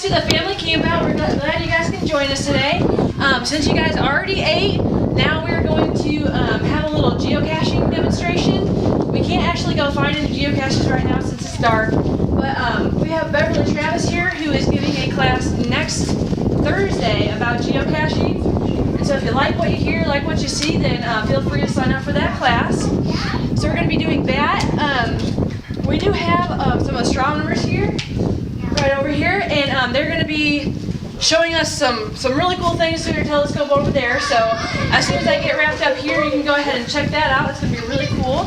to the family camp out. We're glad you guys can join us today. Since you guys already ate, now we're going to have a little geocaching demonstration. We can't actually go find any geocaches right now since it's dark, but we have Beverly Travis here who is giving a class next Thursday about geocaching. And so if you like what you hear, like what you see, then feel free to sign up for that class. So we're going to be doing that. We do have some astronomers here, right over here, and they're going to be showing us some really cool things through their telescope over there. So as soon as I get wrapped up here, you can go ahead and check that out. It's going to be really cool.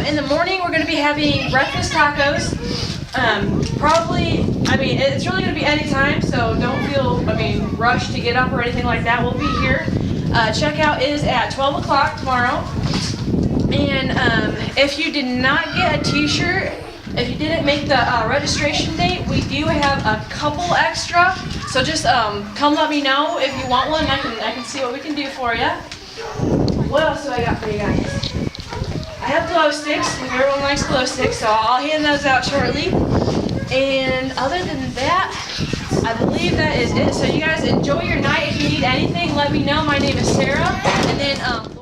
In the morning, we're going to be having breakfast tacos. Probably, it's really going to be any time, so don't feel, rushed to get up or anything like that. We'll be here. Checkout is at 12 o'clock tomorrow. And if you did not get a t-shirt, if you didn't make the registration date, we do have a couple extra. So just come let me know if you want one. I can see what we can do for you. What else do I got for you guys? I have glow sticks. Everyone likes glow sticks, so I'll hand those out shortly. And other than that, I believe that is it. So you guys enjoy your night. If you need anything, let me know. My name is Sarah. And then